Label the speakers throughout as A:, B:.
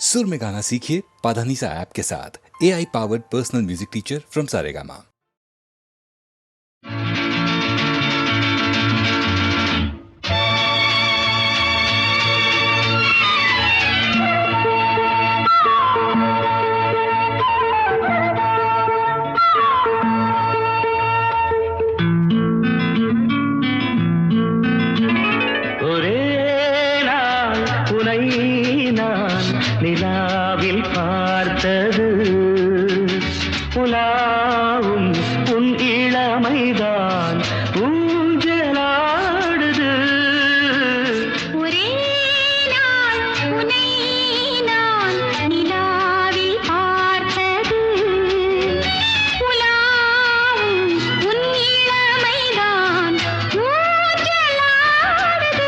A: सुर में गाना सीखिए पाधानीसा ऐप के साथ। AI powered personal music teacher from Saregama.
B: நிலாவில் பார்த்தது உலாவும் உன் இளமைதான் ஊஞ்சலாடுது.
C: ஒரே நாள் உன்னை நான் நிலாவில் பார்த்தது உலாவும் உன் இளமைதான் ஊஞ்சலாடுது.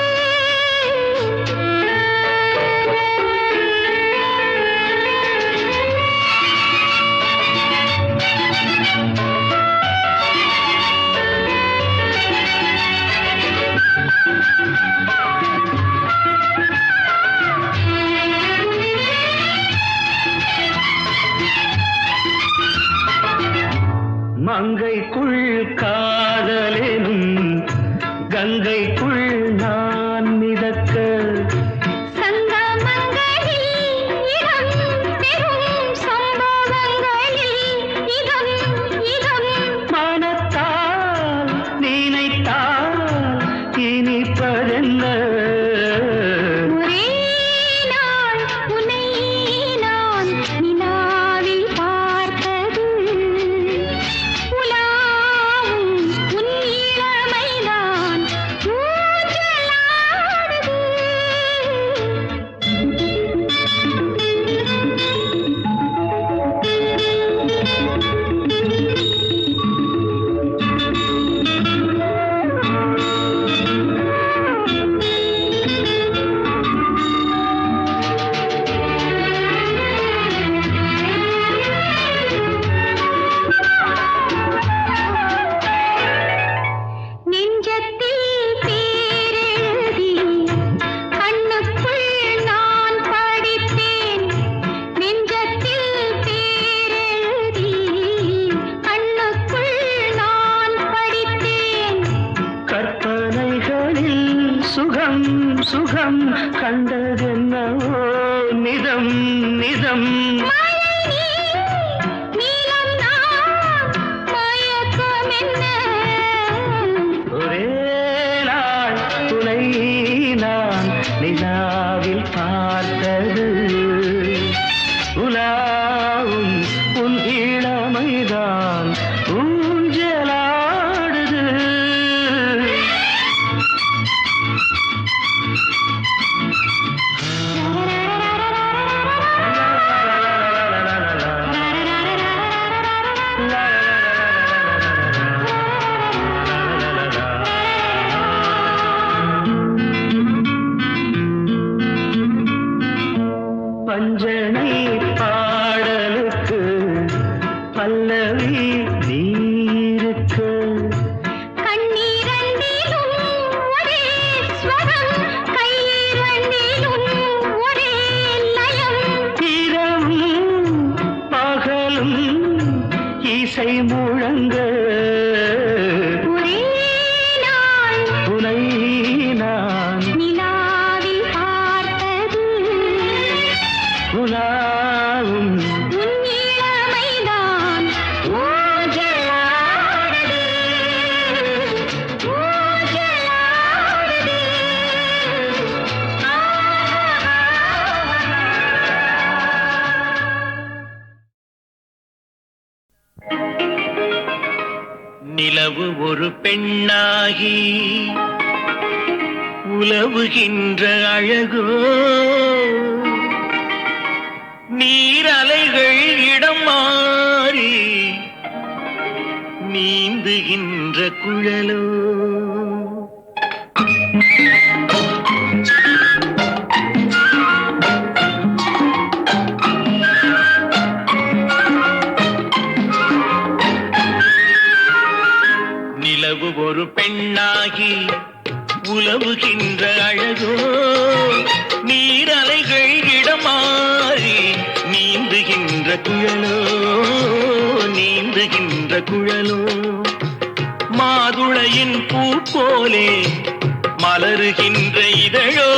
B: மங்கைக்குள் காதலெனும் கங்கைக்குள் நான் மிதக்க மனத்தால் நினைத்தால் இனிப்பதென்ன. சுகம் சுகம் கண்டதென்னவோ நிதம் நிதம். ஒரே நாள் துணை நான் நிலாவில் பார்த்தது உலாவும் உன் இளமைதான் ஊஞ்சலாடுது. பஞ்சனை பாடலுக்கு பல்லவி நீருக்கு
C: கண்ணீரண்டிலும் ஒரே ஸ்வரம் கையிரண்டிலும் ஒரே லயம்.
B: இரவும் பகலும் இசை முழங்க
C: ஒரே நாள்
B: உனை நான்
C: நிலாவில் பார்த்தது
B: உலாவும்
C: உன் இளமைதான் ஊஞ்சலாடுது ஊஞ்சலாடுது.
B: நிலவு ஒரு பெண்ணாகி உலவுகின்ற அழகோ நீரலைகள் இடம் மாறி நீந்துகின்ற குழலோ. நிலவு ஒரு பெண்ணாகி உலவுகின்ற அழகோ நீரலைகள் இடமாறி குழலோ நீந்துகின்ற குழலோ மாதுளையின் பூ போலே மலருகின்ற இதழோ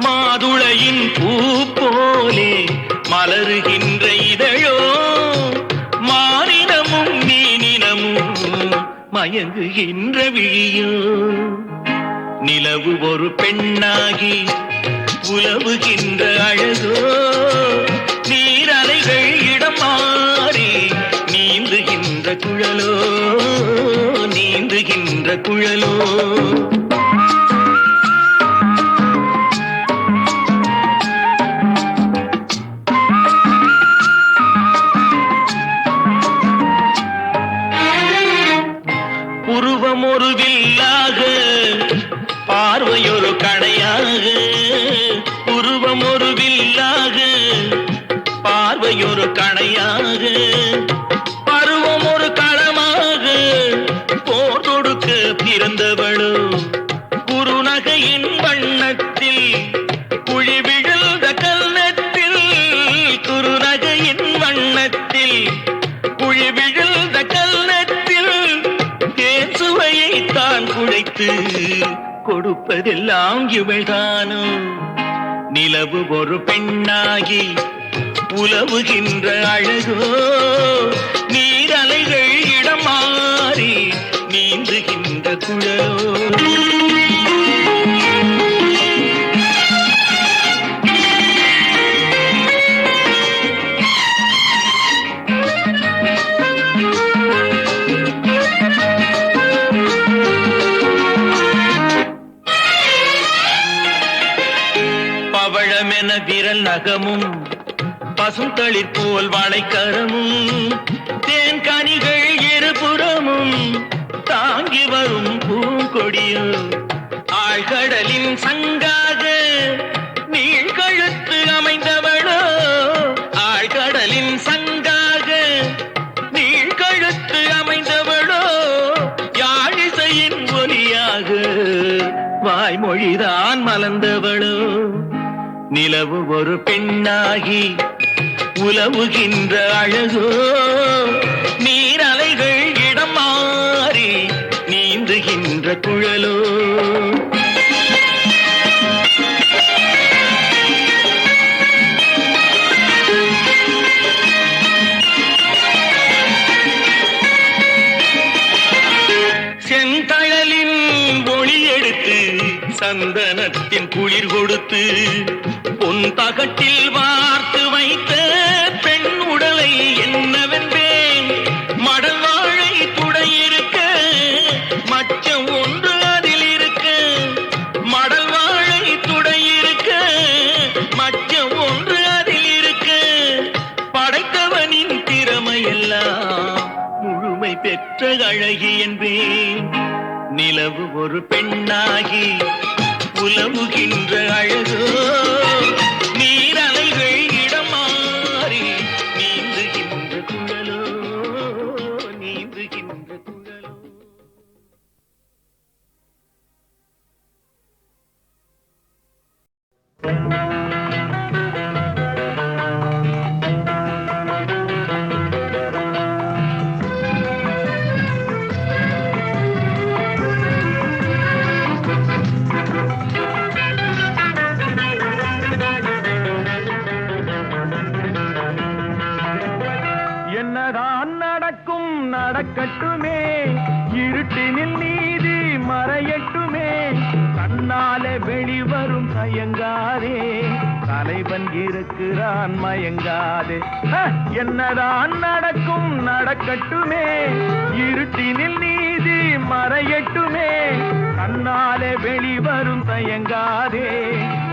B: மாதுளையின் பூ போலே மலருகின்ற இதழோ மானினமும் மீனினமும் மயங்குகின்ற விழியோ நிலவு ஒரு பெண்ணாகி உலவுகின்ற அழகோ நீரலைகள் இடம் மாறி நீந்துகின்ற குழலோ நீந்துகின்ற குழலோ உருவம் ஒரு வில்லாக பார்வையொரு கணையாக உருவம் ஒரு வில்லாக பார்வையொரு கணையாக பருவம் ஒரு களமாக போர் தொடுக்க பிறந்தவளோ குறுநகையின் வண்ணத்தில் குழி விழுந்த கல்நத்தில் குறுநகையின் வண்ணத்தில் குழி விழுந்த கல்நத்தில் தேன் சுவையை தான் குழைத்து கொடுப்பதெல்லாம் இவள்தானோ நிலவு ஒரு பெண்ணாகி உலவுகின்ற அழகோ நீரலைகள் இடம் மாறி நீந்துகின்ற குழலோ பவழமென விரல் நகமும் பசுந்தளிர் போல் வாழைக்கரமும் தேன் கனிகள் இருபுறமும் தாங்கி வரும் பூங்கொடியோ ஆழ்கடலின் சங்காக நீழ்கழுத்து அமைந்தவளோ ஆழ்கடலின் சங்காக நீழ்கழுத்து அமைந்தவளோ யாழிசையின் ஒலியாக வாய்மொழிதான் மலர்ந்தவளோ நிலவு ஒரு பெண்ணாகி உலவுகின்ற அழகோ நீரலைகள் இடம் மாறி நீந்துகின்ற குழலோ செந்தழலின் ஒளி எடுத்து சந்தனத்தின் குளிர் கொடுத்து பொன் தகட்டில் வார்த்து வைத்த பெண் உடலை என்னவென்பேன் மடல் வாழை துடையிருக்க மச்சம் ஒன்று அதில் இருக்க மடல் வாழை துடையிருக்க மச்சம் ஒன்று அதில் இருக்க படைத்தவனின் திறமையெல்லாம் முழுமை பெற்ற அழகி என்பேன் நிலவு ஒரு பெண்ணாகி உலவுகின்ற அழகோ நீரலைகள் இடம் மாறி நீந்துகின்ற குழலோ நீந்துகின்ற குழலோ
D: என்னதான் நடக்கும் நடக்கட்டுமே இருட்டினில் நீதி மறையட்டுமே கண்ணாலே வெளிவரும் தயங்காதே தலைவன் இருக்கிறான் மயங்காதே என்னதான் நடக்கும் நடக்கட்டுமே இருட்டினில் நீதி மறையட்டுமே கண்ணாலே வெளிவரும் தயங்காதே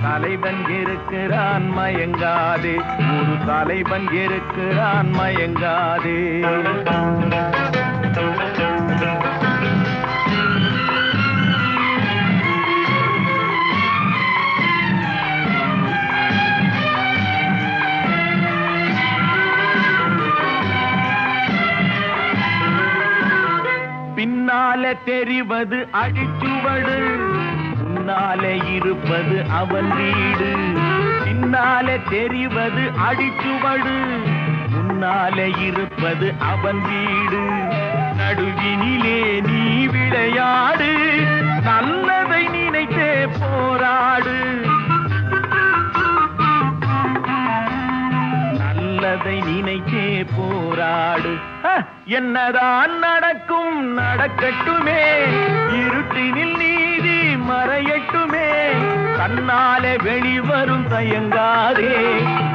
D: தலைவன் இருக்கிறான் மயங்காதே ஒரு தலைவன் இருக்கிறான் மயங்காதே பின்னாலே தெரிவது அடிச்சுவடு முன்னாலே இருப்பது அவன் வீடு பின்னாலே தெரிவது அடிச்சுவடு, முன்னாலே இருப்பது அவன் வீடு. நடுவினிலே நீ விளையாடு, நல்லதை நினைத்தே போராடு. நல்லதை நினைத்தே போராடு. என்னதான் நடக்கும் நடக்கட்டுமே, இருட்டினில் நீதி மறையட்டுமே. தன்னாலே வெளிவரும் தயங்காதே,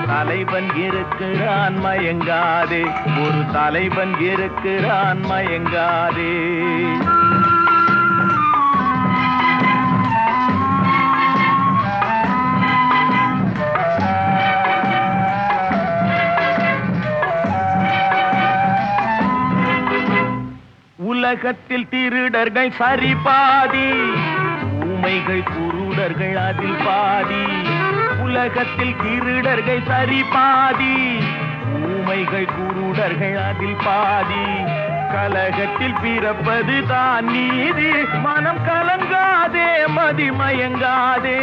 D: தலைவன் இருக்கிறான் மயங்காதே. ஒரு தலைவன் இருக்கிறான் மயங்காதே. உலகத்தில் திருடர்கள் சரி பாதி, ஊமைகள் குருடர்கள் அதில் பாதி. உலகத்தில் திருடர்கள் சரி பாதி, ஊமைகள் குருடர்கள் அதில் பாதி. கலகத்தில் பிறப்பது தான் நீதி, மனம் கலங்காதே மதிமயங்காதே.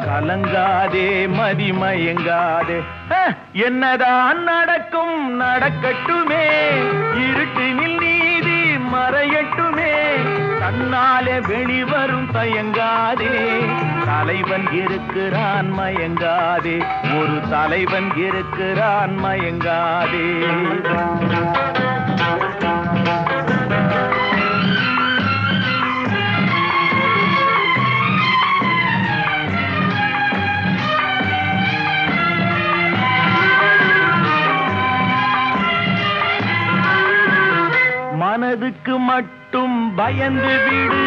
D: கலங்காதே மதிமயங்காதே. என்னதான் நடக்கும் நடக்கட்டுமே, இருட்டினில் நீதி மறையட்டுமே. தன்னாலே வெளிவரும் தயங்காதே, தலைவன் இருக்கிறான் மயங்காதே. ஒரு தலைவன் இருக்கிறான் மயங்காதே. மனதுக்கு மட்டும் பயந்து விடு,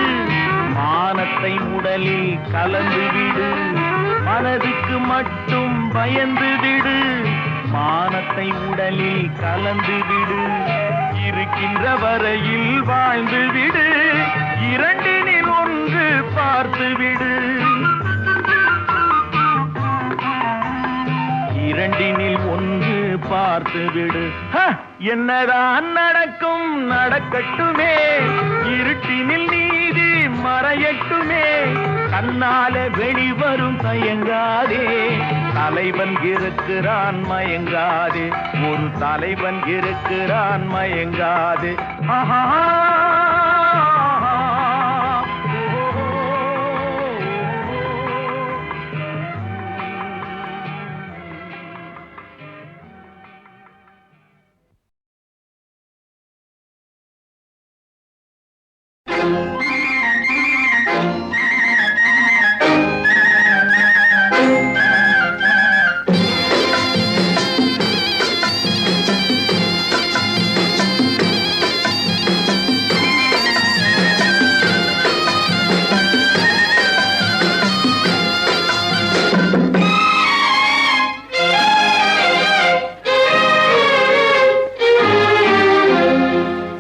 D: மானத்தை உடலில் கலந்து விடு. மனதுக்கு மட்டும் பயந்து விடு, மானத்தை உடலில் கலந்து விடு. இருக்கின்ற வரையில் வாழ்ந்து விடு, இரண்டினில் ஒன்று பார்த்து விடு. இரண்டினில் ஒன்று பார்த்து விடு. என்னதான் நடக்கும் நடக்கட்டுமே, இருட்டினில் நீதி மறையட்டுமே. தன்னாலே வெளிவரும் தயங்காதே, தலைவன் இருக்கிறான் மயங்காதே. ஒரு தலைவன் இருக்கிறான் மயங்காதே. ஆஹா.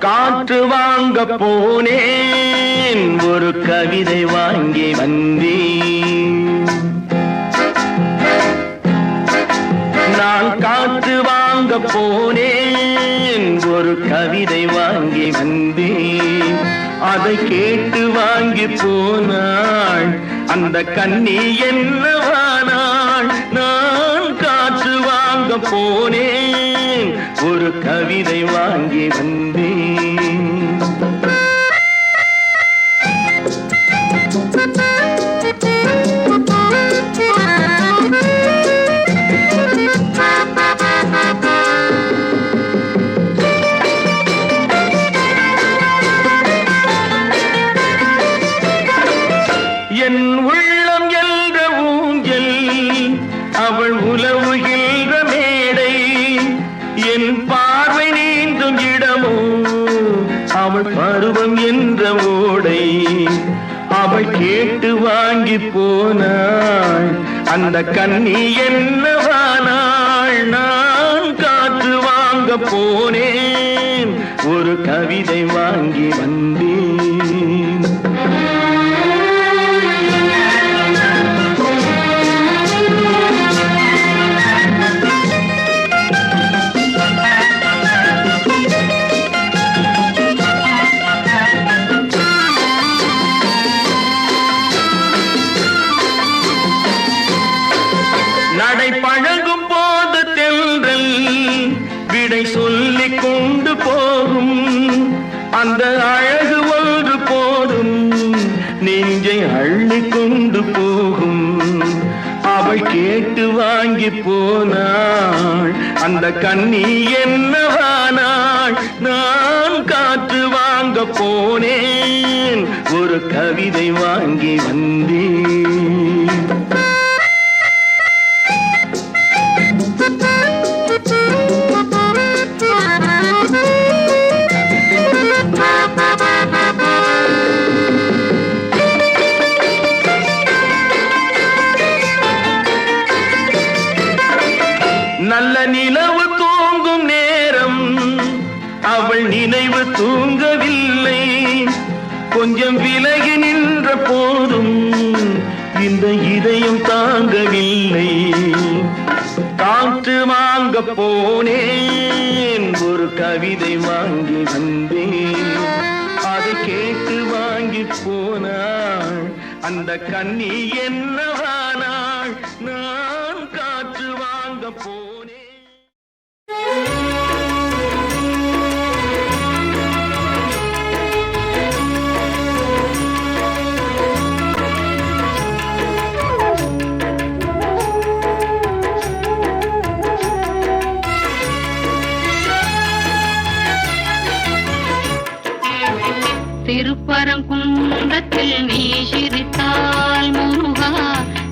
D: காற்று வாங்க போனேன், ஒரு கவிதை வாங்கி வந்தேன். நான் காற்று வாங்க போனேன், ஒரு கவிதை வாங்கி வந்தேன். அதை கேட்டு வாங்கி போனாள் அந்த கண்ணி என்னவானாள். நான் காற்று வாங்க போனேன், ஒரு கவிதை வாங்கி வந்தேன். என் உள்ளம் என்ற ஊஞ்சல், அவள் உலவுகின்ற மேடை. என் பார்வை நீந்தும் இடமோ, அவள் பருவம் என்ற ஓடை. அவள் கேட்டு வாங்கி போனாள் அந்த கண்ணி என்னவானாள். நான் காற்று வாங்க போனேன், ஒரு கவிதை வாங்கி வந்தேன். அந்த அழகு ஒன்று போதும் நெஞ்சை அள்ளி கொண்டு போகும். அவள் கேட்டு வாங்கி போனாள் அந்த கண்ணி என்னவானாள். நான் காற்று வாங்க போனேன் ஒரு கவிதை வாங்கி வந்தேன். நல்ல நிலவு தூங்கும் நேரம் அவள் நினைவு தூங்கவில்லை. கொஞ்சம் விலகி நின்ற போதும் இந்த இதயம் தாங்கவில்லை. காற்று வாங்க போனேன் ஒரு கவிதை வாங்கி வந்தேன். அதை கேட்டு வாங்கி போனாள் அந்த கண்ணி என்னவானாள். நான் காற்று வாங்க போனேன்.
E: திருப்பரங்குன்றத்தில் நீ சிரித்தால் முருகா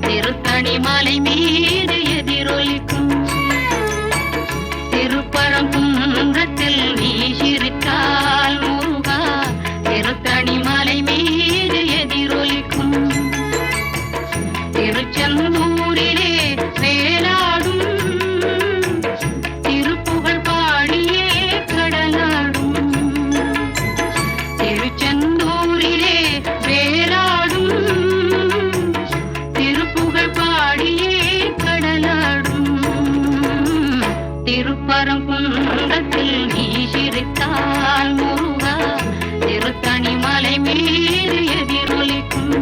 E: திருத்தணி மலை மீது எதிரொலிக்கும். திருப்பரங்குன்றத்தில் நீ சிரித்தால் முருகா திருத்தணி மலை மீது எதிரொலிக்கும். திருச்செந்தூரிலே வேலாடும் திருப்புகழ் பாடியே கடலாடும். திருச்செந்தூரிலே வேலாடும் திருப்புகழ் பாடியே கடலாடும். திருப்பரங்குன்றத்தில் நீ சிரித்தால் முருகா திருத்தணி மலை மீது எதிரொலிக்கும்.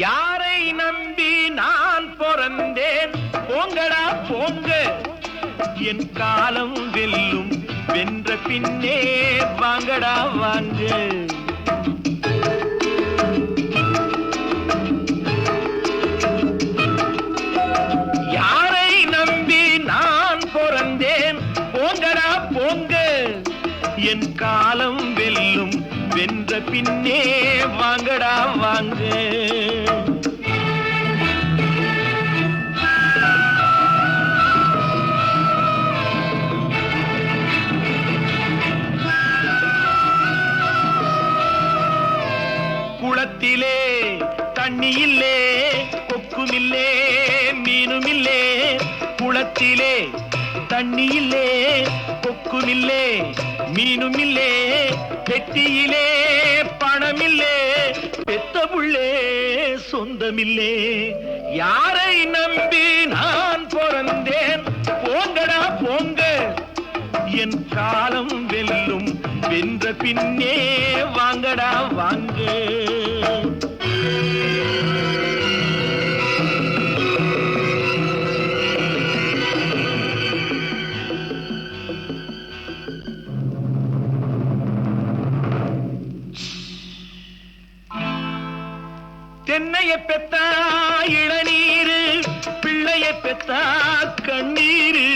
D: யாரை நம்பி நான் பிறந்தேன் போங்கடா போங்க என் காலம் வெல்லும் வென்ற பின்னே வாங்கடா வாங்க யாரை நம்பி நான் பிறந்தேன் போங்கடா போங்க என் காலம் வெல்லும் வென்ற பின்னே வாங்கடா வாங்க குளத்திலே தண்ணி இல்லே கொக்குமில்லே மீனுமில்லே குளத்திலே தண்ணி இல்லே கொக்குமில்லே மீனுமில்லே பெட்டியிலே பணமில்லே பெத்த புள்ளே சொந்தமில்லே யாரை நம்பி நான் பிறந்தேன் போங்கடா போங்க என் காலம் வெல்லும் வென்ற பின்னே வாங்கடா வாங்க தென்னைய பெத்தா இளநீரு பிள்ளைய பெத்தா கண்ணீரு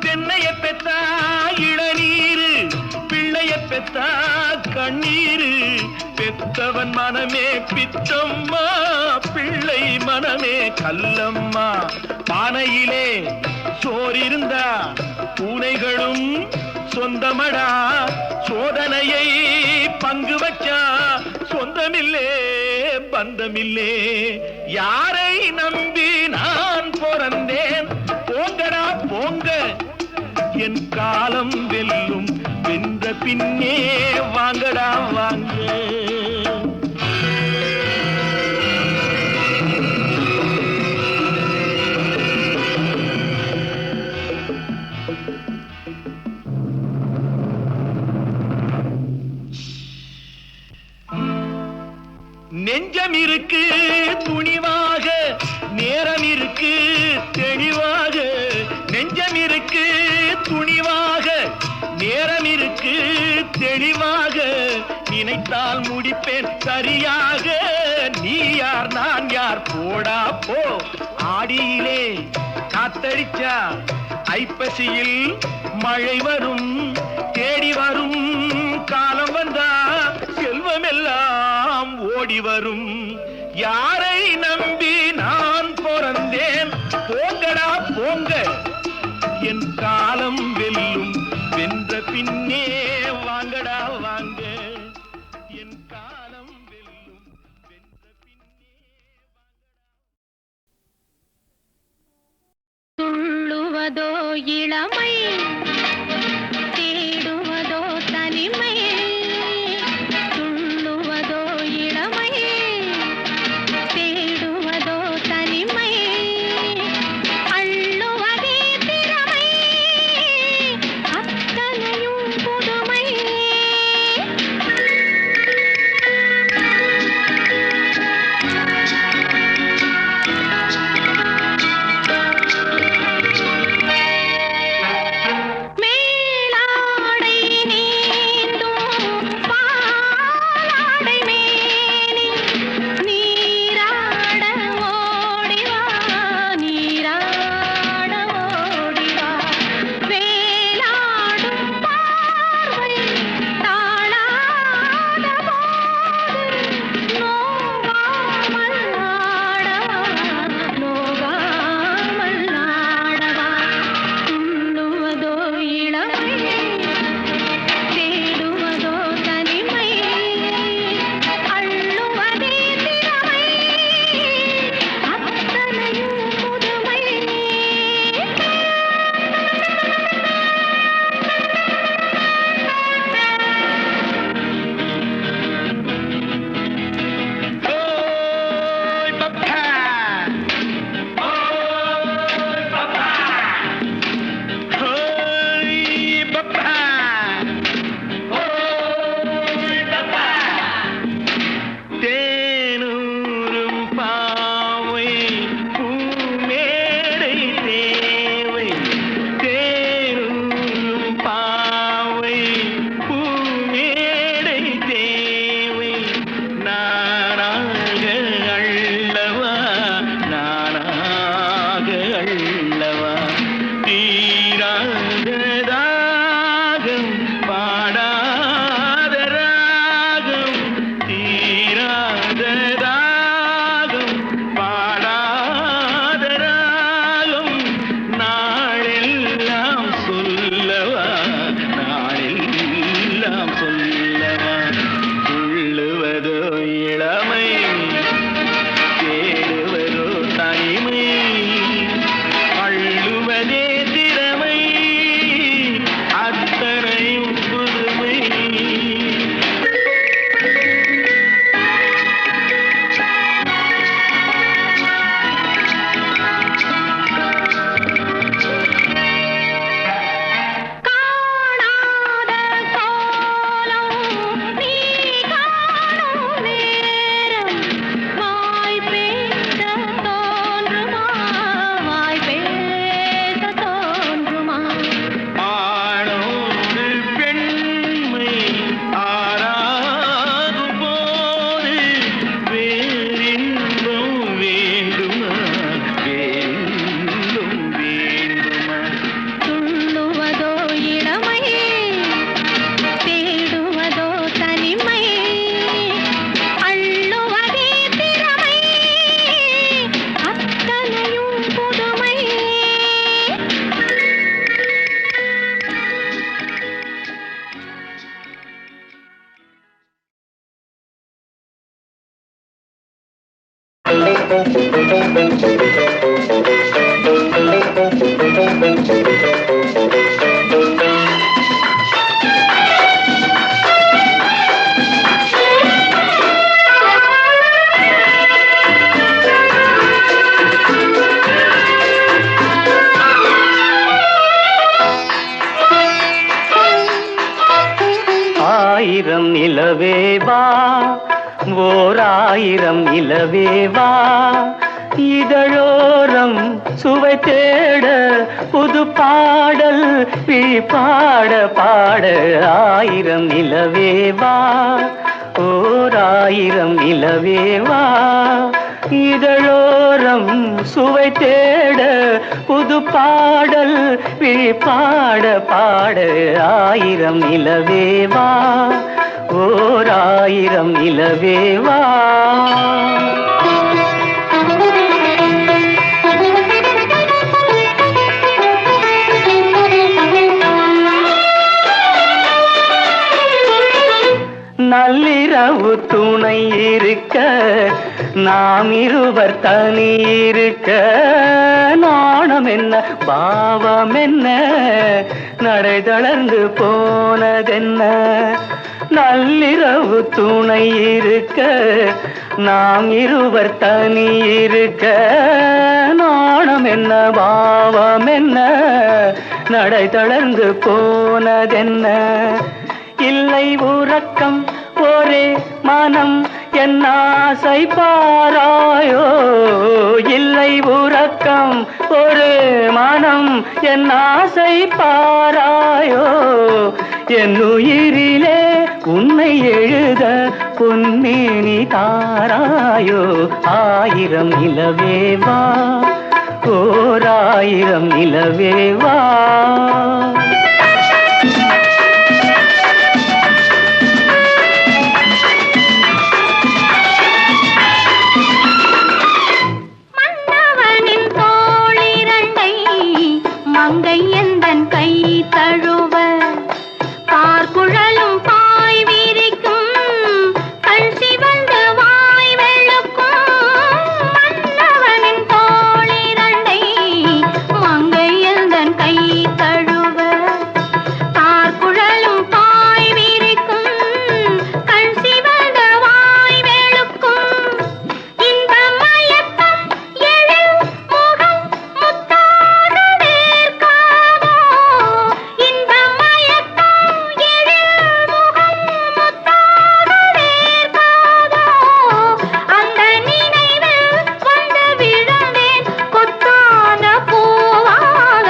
D: தென்னைய பெத்தா இளநீரு பிள்ளைய பெத்தா கண்ணீரு பெத்தவன் மனமே பித்தம்மா பிள்ளை மனமே கல்லம்மா பானையிலே சோறிருந்தா பூனைகளும் சொந்தமடா சோதனையை பங்கு வச்சா சொந்தமில்லே பந்தமில்லே யாரை நம்பி நான் பிறந்தேன் போங்கடா போங்க என் காலம் வெல்லும் வென்ற பின்னே வாங்கடா வாங்க நெஞ்சம் இருக்கு துணிவாக நேரம் இருக்கு தெளிவாக நெஞ்சம் இருக்கு துணிவாக நேரம் இருக்கு தெளிவாக நினைத்தால் முடிப்பேன் சரியாக நீ யார் நான் யார் போடா போ ஆடியிலே காத்தடிச்சா ஐப்பசியில் மழை வரும் தேடி வரும் காலம் வந்தா செல்வம் எல்லாம் ஓடி வரும் யாரை நம்பி நான் பிறந்தேன் போங்கடா போங்க என் காலம் வெல்லும் வென்ற பின்னே வாங்கடா வாங்க என் காலம் வெல்லும் வென்ற பின்னே
C: துள்ளுவதோ இளமை தேடுவதோ தனிமை துள்ளுவதோ இளமை தேடுவதோ தனிமை அள்ளுவதே திறமை அத்தனையும் புதுமை
F: ஆயிரம் நிலவேவா ஓர் ஆயிரம் நிலவேவா இதழோரம் சுவை தேட புது பாடல் பாட பாட ஆயிரம் நிலவேவா ஓர் ஆயிரம் நிலவேவா இதழோரம் சுவை தேட புது பாடல் பாட பாட ஆயிரம் நிலவேவா ஓர் ஆயிரம் நிலவேவா நள்ளிரவு துணை இருக்க நாம் இருவர் தனி இருக்க நாணம் என்ன பாவம் என்ன நடை தளர்ந்து போனதென்ன நள்ளிரவு துணை இருக்க நாம் இருவர் தனி இருக்க நாணம் என்ன பாவம் என்ன நடை தளர்ந்து போனதென்ன இல்லை உறக்கம் ஒரே மனம் என் ஆசை பாராயோ இல்லை உறக்கம் ஒரு மனம் என் ஆசை பாராயோ என் உயிரிலே உன்னை எழுத பொன்னேனி தாராயோ ஆயிரம் நிலவேவா ஓர் ஆயிரம் நிலவேவா
C: மங்கை எந்தன் கை தழுவ பார்க்குழலும் பாய் விரிக்கும் கண் சிவந்து வாய் வெளுக்கும் மன்னவனின் தோளிரண்டை மங்கை எந்தன் கை தழுவ பார்க்குழலும் பாய் விரிக்கும் கண் சிவந்து வாய் வெளுக்கும் இந்த மயக்கம் எழில் முகம் முத்தாக இந்த மயக்கம் எழில் முகம் முத்தாக வேர்க்காதோ அந்த நினைவில் வந்து விழுந்தேன் கொத்தான பூவாக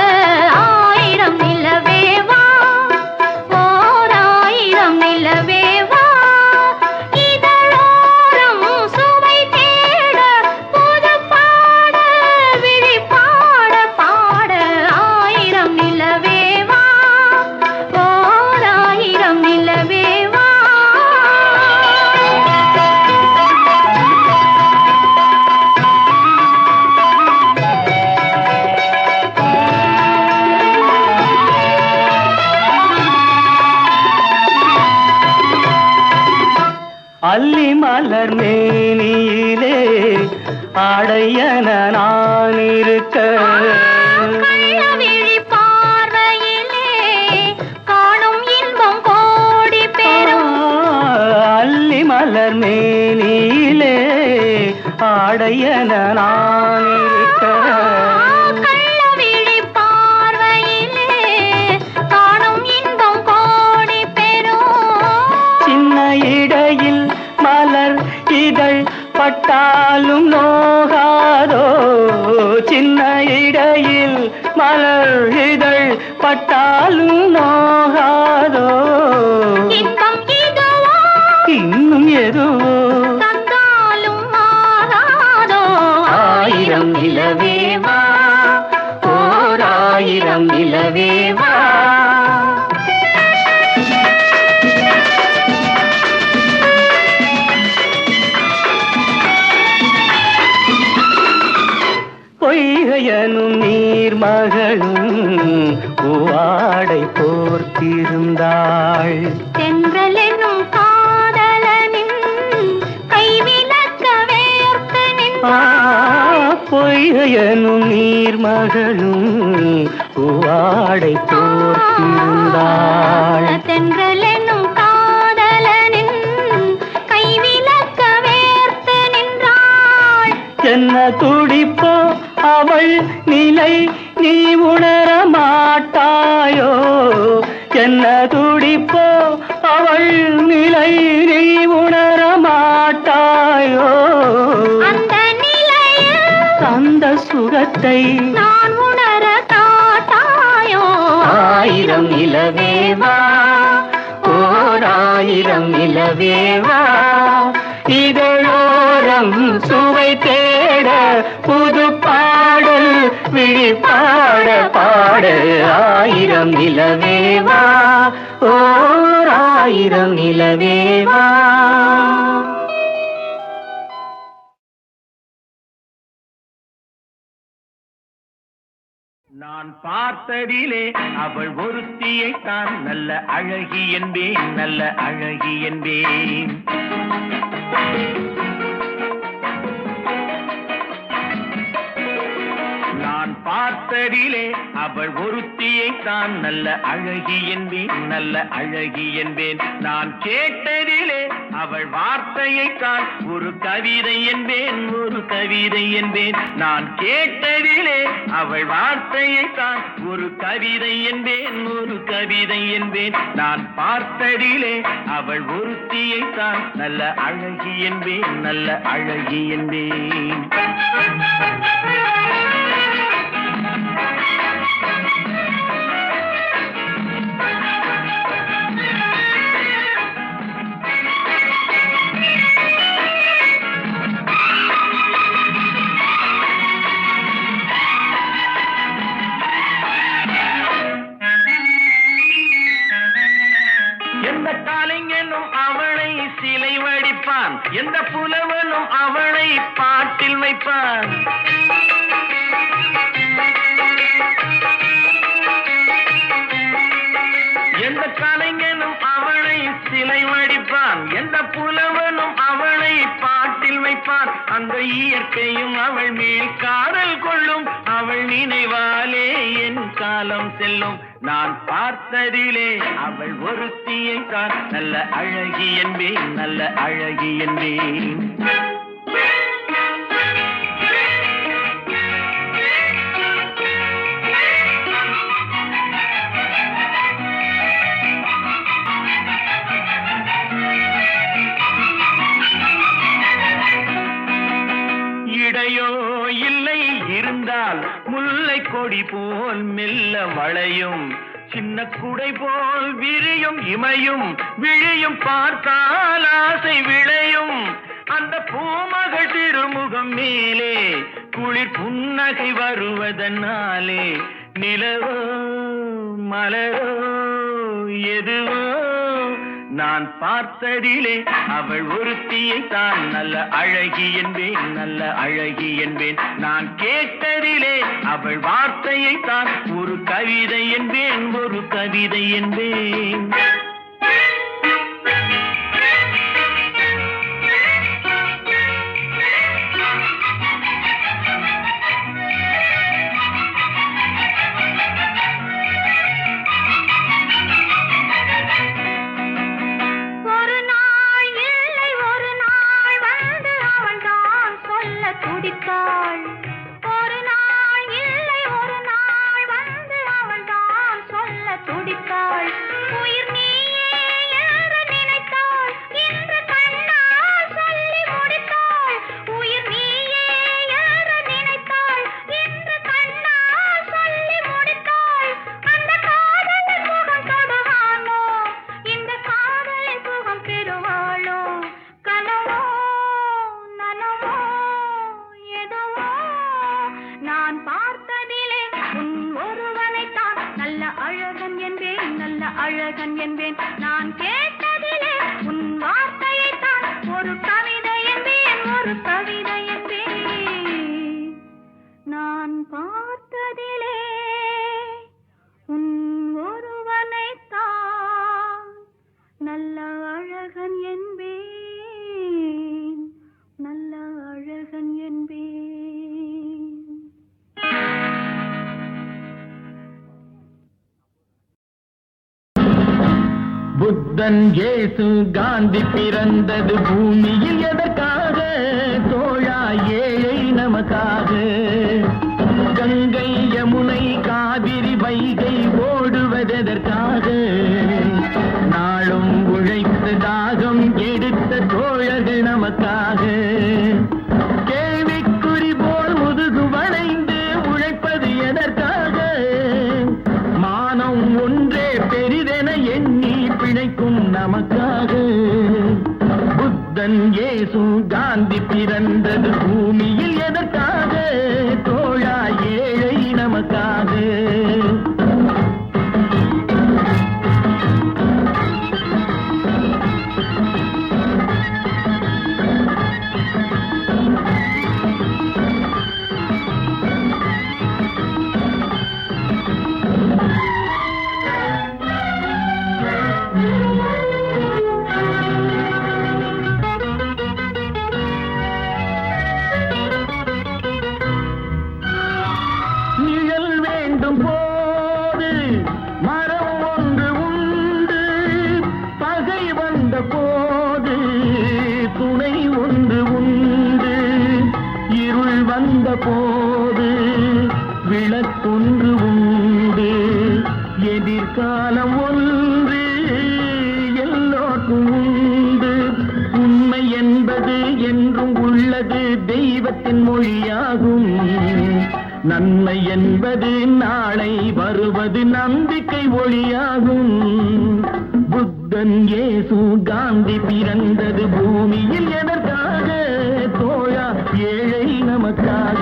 C: ஆயிரம் நிலவேவா ஓர் ஆயிரம் நிலவேவா இதழோரம் சுவை தேட புது பாட விழி பாட பாட ஆயிரம் நிலவேவா ஓர் ஆயிரம் நிலவேவா
F: அல்லி மலர் மேனியிலே ஆடையன நான் இருக்க
C: கள்ளவிழி பார்வையிலே காணும் இன்பம் கோடி பெறும்
F: அல்லி மலர் மேனியிலே ஆடையன நான் இருக்க
C: கள்ளவிழி பார்வையிலே காணும் இன்பம் கோடி பெறும்
F: சின்ன இடையில் மலர் இதழ் பட்டாலும் நோகாதோ சின்ன இடையில் மலர் இதழ் பட்டாலும் நோகாதோ
C: இன்பம் இதுவோ
F: இன்னும் எதுவோ
C: தந்தாலும் ஆகாதோ
F: ஆயிரம் நிலவேவா ஓர் ஆயிரம் நிலவேவா பொய்கையனும் நீர்மகளும் பூவாடை போர்த்திருந்தாள்
C: தென்றல் என்னும் காதலனின் கைவிலக்க வேர்த்து நின்ற
F: பொய்கையனும் நீர்மகளும் பூவாடை போர்த்திருந்தாள்.
C: தென்றல் என்னும் காதலனின் கைவிலக்க வேர்த்து நின்றாள்.
F: என்ன துடிப்போ அவள் நிலை நீ உணர மாட்டாயோ, என்ன துடிப்போ அவள் நிலை நீ உணர மாட்டாயோ.
C: அந்த நிலையில்
F: அந்த சுகத்தை
C: நான் உணர காட்டாயோ.
F: ஆயிரம் நிலவேவா, ஓர் ஆயிரம் நிலவேவா, இதழோரம் சுவை தேட புது பாடல் விழி பாட பாட. ஆயிரம் நிலவேவா, ஓர் ஆயிரம் நிலவேவா.
D: நான் பார்த்ததிலே அவள் ஒருத்தியைத்தான் நல்ல அழகி என்பேன், நல்ல அழகி என்பேன். நான் பார்த்ததிலே அவள் ஒருத்தியைத்தான் நல்ல அழகி என்பேன், நல்ல அழகி என்பேன். நான் கேட்டதிலே அவள் வார்த்தையைத்தான் ஒரு கவிதை என்பேன், ஒரு கவிதை என்பேன். நான் கேட்டதிலே அவள் வார்த்தையைத்தான் ஒரு கவிதை என்பேன், ஒரு கவிதை என்பேன். நான் பார்த்ததிலே அவள் ஒருத்தியைத்தான் நல்ல அழகி என்பேன், நல்ல அழகி என்பேன். எந்த காலைஞனும் அவளை சிலை வடிப்பான், எந்த புலவனும் அவளை பாட்டில் வைப்பான். எந்த கலைஞனும் அவளை சிலை வடிப்பான், எந்த புலவனும் அவளை பாட்டில் வைப்பான். அந்த இயற்கையும் அவள் மேல் காதல் கொள்ளும், அவள் நினைவாலே என் காலம் செல்லும். நான் பார்த்ததிலே அவள் ஒருத்தியை தான் நல்ல அழகி என்பேன், நல்ல அழகி என்பேன். இடையோ இல்லை இருந்தால் முல்லை கொடி போல் மெல்ல வளையும், சின்ன குடை போல் விரியும் இமையும் விழியும் பார்த்தால் ஆசை விளையும். அந்த பூமகள் திருமுகம் மேலே குளிர் புன்னகை வருவதனாலே நிலவோ மலரோ எதுவோ நான் பார்த்ததிலே அவள் ஒருத்தியை தான் நல்ல அழகி என்பேன், நல்ல அழகி என்பேன். நான் கேட்டதிலே அவள் வார்த்தையை தான் ஒரு கவிதை என்பேன், ஒரு கவிதை என்பேன்.
C: அழகன் என்பேன். நான் கேட்டதிலே உன் வார்த்தையைத்தான் ஒரு கவிதை என்பேன், ஒரு கவிதை என்பேன். நான் பார்த்ததிலே உன் ஒருவனைத்தான் நல்ல அழகன் என்பேன், நல்ல அழகன் என்பேன்.
D: புத்தன் இயேசு காந்தி பிறந்தது பூமியில் எதற்காக தோழா ஏழை நமக்காக கங்கை யமுனை காவிரி வைகை ஓடுவதற்காக நாளும் உழைத்து தாகம் எடுத்த தோழர்கள் நமக்காக கேள்விக்குறி போல் முதுகு வளைந்து உழைப்பது எதற்காக மானம் ஒன்றே பெரிதென எண்ணி பிழைக்கும் நமக்காக புத்தன் இயேசு காந்தி பிறந்தது பூமியில் எதற்காக தோழா ஏழை நமக்காக நிழல் வேண்டும் போது மரம் ஒன்று உண்டு பகை வந்த போது துணை ஒன்று உண்டு இருள் வந்த போது விளக்கொன்று உண்டு எதிர்காலம் ஒன்று எல்லோருக்கும் உண்டு உண்மை என்பது என்றும் உள்ளது தெய்வத்தின் மொழியாகும் நன்மை என்பது நாளை வருவது நம்பிக்கை ஒளியாகும் புத்தன் இயேசு காந்தி பிறந்தது பூமியில் எதற்காக தோழா ஏழை நமக்காக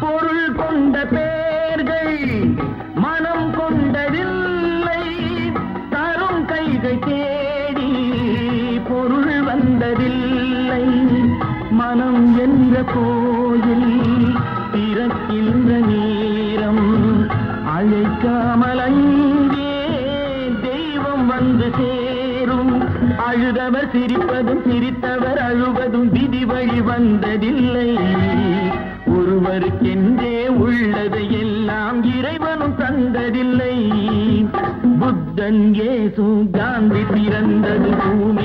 D: பொருள் கொண்ட பேர்கள் மனம் கொண்டதில்லை தரும் கைகள் தேடி பொருள் வந்ததில்லை மனம் என்ற கோயில் திறக்கின்ற நேரம் அழைக்காமல் அங்கே தெய்வம் வந்து சேரும் அழுதவர் சிரிப்பதும் சிரித்தவர் அழுவதும் விதி வழி வந்ததில்லை ஒருவருக்கென்றே உள்ளதை எல்லாம் இறைவனும் தந்ததில்லை புத்தன் இயேசு காந்தி பிறந்தது பூமி